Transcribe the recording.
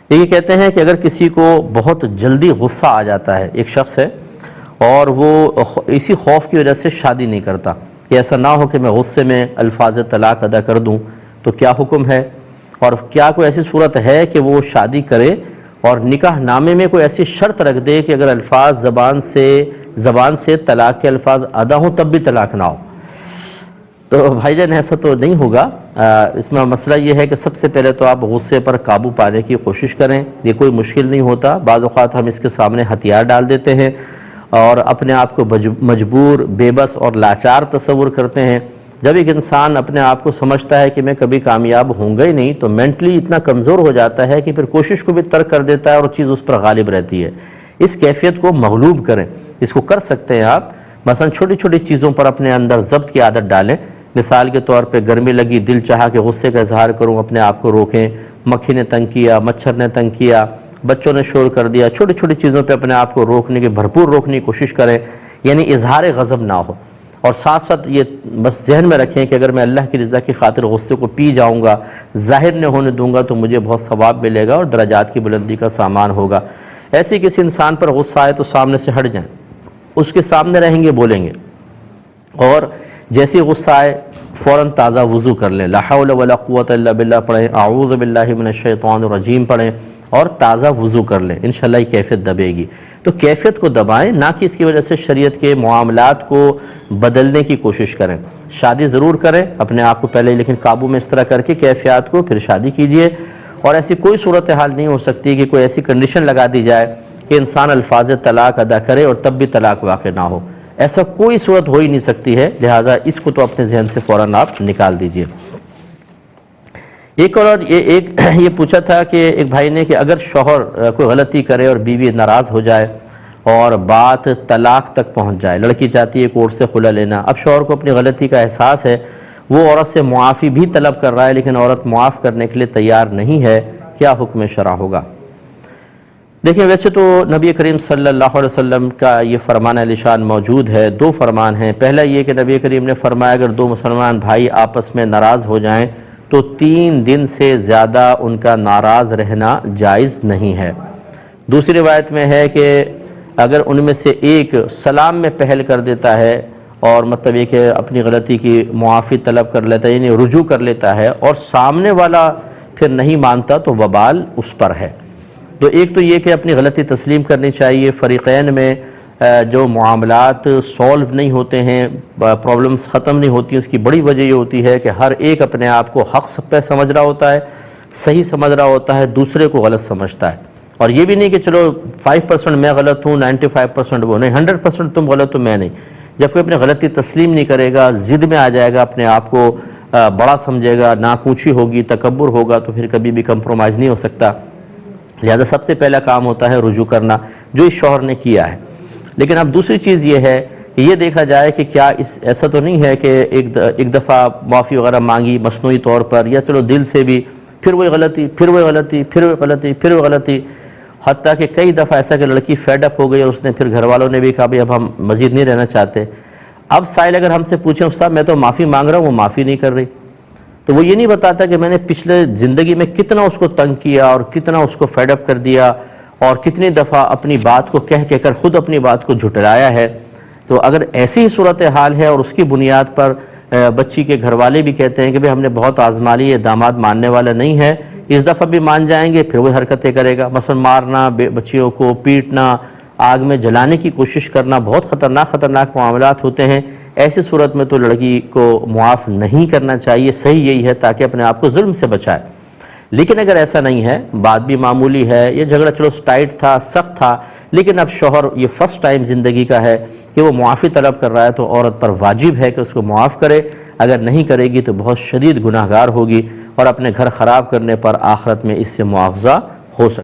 یہ کہتے ہیں کہ اگر کسی کو بہت جلدی غصہ آ جاتا ہے، ایک شخص ہے اور وہ اسی خوف کی وجہ سے شادی نہیں کرتا کہ ایسا نہ ہو کہ میں غصے میں الفاظ طلاق ادا کر دوں، تو کیا حکم ہے؟ اور کیا کوئی ایسی صورت ہے کہ وہ شادی کرے اور نکاح نامے میں کوئی ایسی شرط رکھ دے کہ اگر الفاظ زبان سے طلاق کے الفاظ ادا ہوں تب بھی طلاق نہ ہو؟ تو بھائی جان ایسا تو نہیں ہوگا۔ اس میں مسئلہ یہ ہے کہ سب سے پہلے تو آپ غصے پر قابو پانے کی کوشش کریں، یہ کوئی مشکل نہیں ہوتا۔ بعض اوقات ہم اس کے سامنے ہتھیار ڈال دیتے ہیں اور اپنے آپ کو مجبور، بے بس اور لاچار تصور کرتے ہیں۔ جب ایک انسان اپنے آپ کو سمجھتا ہے کہ میں کبھی کامیاب ہوں گا ہی نہیں، تو مینٹلی اتنا کمزور ہو جاتا ہے کہ پھر کوشش کو بھی ترک کر دیتا ہے اور چیز اس پر غالب رہتی ہے۔ اس کیفیت کو مغلوب کریں، اس کو کر سکتے ہیں آپ۔ مثلا چھوٹی چھوٹی چیزوں پر اپنے اندر ضبط کی عادت ڈالیں۔ مثال کے طور پہ گرمی لگی، دل چاہا کہ غصے کا اظہار کروں، اپنے آپ کو روکیں۔ مکھی نے تنگ کیا، مچھر نے تنگ کیا، بچوں نے شور کر دیا، چھوٹی چھوٹی چیزوں پہ اپنے آپ کو بھرپور روکنے کی کوشش کریں، یعنی اظہار غضب نہ ہو۔ اور ساتھ ساتھ یہ بس ذہن میں رکھیں کہ اگر میں اللہ کی رضا کی خاطر غصے کو پی جاؤں گا، ظاہر نہ ہونے دوں گا، تو مجھے بہت ثواب ملے گا اور درجات کی بلندی کا سامان ہوگا۔ ایسے کسی انسان پر غصہ آئے تو سامنے سے ہٹ جائیں، اس کے سامنے رہیں گے، بولیں گے، اور جیسے غصہ آئے فوراً تازہ وضو کر لیں، لا حول ولا قوت الا باللہ پڑھیں، اعوذ باللہ من الشیطان الرجیم پڑھیں اور تازہ وضو کر لیں، انشاءاللہ یہ کیفیت دبے گی۔ تو کیفیت کو دبائیں، نہ کہ اس کی وجہ سے شریعت کے معاملات کو بدلنے کی کوشش کریں۔ شادی ضرور کریں اپنے آپ کو پہلے، لیکن قابو میں اس طرح کر کے کیفیات کو پھر شادی کیجئے۔ اور ایسی کوئی صورتحال نہیں ہو سکتی کہ کوئی ایسی کنڈیشن لگا دی جائے کہ انسان الفاظ طلاق ادا کرے اور تب بھی طلاق واقع نہ ہو، ایسا کوئی صورت ہو ہی نہیں سکتی ہے، لہٰذا اس کو تو اپنے ذہن سے فوراً آپ نکال دیجئے۔ ایک اور یہ پوچھا تھا کہ ایک بھائی نے کہ اگر شوہر کوئی غلطی کرے اور بیوی ناراض ہو جائے اور بات طلاق تک پہنچ جائے، لڑکی چاہتی ہے کورٹ سے خلا لینا، اب شوہر کو اپنی غلطی کا احساس ہے، وہ عورت سے معافی بھی طلب کر رہا ہے لیکن عورت معاف کرنے کے لیے تیار نہیں ہے، کیا حکم شرع ہوگا؟ دیکھیں ویسے تو نبی کریم صلی اللہ علیہ وسلم کا یہ فرمان عالی شان موجود ہے، دو فرمان ہیں۔ پہلا یہ کہ نبی کریم نے فرمایا اگر دو مسلمان بھائی آپس میں ناراض ہو جائیں تو 3 دن سے زیادہ ان کا ناراض رہنا جائز نہیں ہے۔ دوسری روایت میں ہے کہ اگر ان میں سے ایک سلام میں پہل کر دیتا ہے اور مطلب یہ کہ اپنی غلطی کی معافی طلب کر لیتا ہے، یعنی رجوع کر لیتا ہے، اور سامنے والا پھر نہیں مانتا تو وبال اس پر ہے۔ تو ایک تو یہ کہ اپنی غلطی تسلیم کرنی چاہیے۔ فریقین میں جو معاملات سولو نہیں ہوتے ہیں، پرابلمز ختم نہیں ہوتی، اس کی بڑی وجہ یہ ہوتی ہے کہ ہر ایک اپنے آپ کو حق پہ سمجھ رہا ہوتا ہے، صحیح سمجھ رہا ہوتا ہے، دوسرے کو غلط سمجھتا ہے۔ اور یہ بھی نہیں کہ چلو 5% میں غلط ہوں، 95% وہ نہیں، 100% تم غلط ہو میں نہیں۔ جب کوئی اپنی غلطی تسلیم نہیں کرے گا، ضد میں آ جائے گا، اپنے آپ کو بڑا سمجھے گا، ناکوچی ہوگی، تکبر ہوگا، تو پھر کبھی بھی کمپرومائز نہیں ہو سکتا۔ لہذا سب سے پہلا کام ہوتا ہے رجوع کرنا، جو اس شوہر نے کیا ہے۔ لیکن اب دوسری چیز یہ ہے کہ یہ دیکھا جائے کہ کیا ایسا تو نہیں ہے کہ ایک دفعہ معافی وغیرہ مانگی مصنوعی طور پر، یا چلو دل سے بھی، پھر وہی غلطی، پھر وہی غلطی، پھر وہی غلطی، پھر وہی غلطی، حتیٰ کہ کئی دفعہ ایسا کہ لڑکی فیڈ اپ ہو گئی اور اس نے پھر گھر والوں نے بھی کہا بھائی اب ہم مزید نہیں رہنا چاہتے۔ اب سائل اگر ہم سے پوچھیں استاد میں تو معافی مانگ رہا ہوں، وہ معافی نہیں کر رہی، تو وہ یہ نہیں بتاتا کہ میں نے پچھلے زندگی میں کتنا اس کو تنگ کیا اور کتنا اس کو فیڈ اپ کر دیا اور کتنی دفعہ اپنی بات کو کہہ کر خود اپنی بات کو جھٹلایا ہے۔ تو اگر ایسی ہی صورتحال ہے اور اس کی بنیاد پر بچی کے گھر والے بھی کہتے ہیں کہ بھئی ہم نے بہت آزما لی، یہ داماد ماننے والا نہیں ہے، اس دفعہ بھی مان جائیں گے، پھر وہ حرکتیں کرے گا، مثلا مارنا، بچیوں کو پیٹنا، آگ میں جلانے کی کوشش کرنا، بہت خطرناک معاملات ہوتے ہیں۔ ایسی صورت میں تو لڑکی کو معاف نہیں کرنا چاہیے، صحیح یہی ہے تاکہ اپنے آپ کو ظلم سے بچائے۔ لیکن اگر ایسا نہیں ہے، بات بھی معمولی ہے، یہ جھگڑا چلو ٹائٹ تھا، سخت تھا، لیکن اب شوہر یہ فرسٹ ٹائم زندگی کا ہے کہ وہ معافی طلب کر رہا ہے، تو عورت پر واجب ہے کہ اس کو معاف کرے۔ اگر نہیں کرے گی تو بہت شدید گناہگار ہوگی اور اپنے گھر خراب کرنے پر آخرت میں اس سے مواخذہ ہو سکتا ہے۔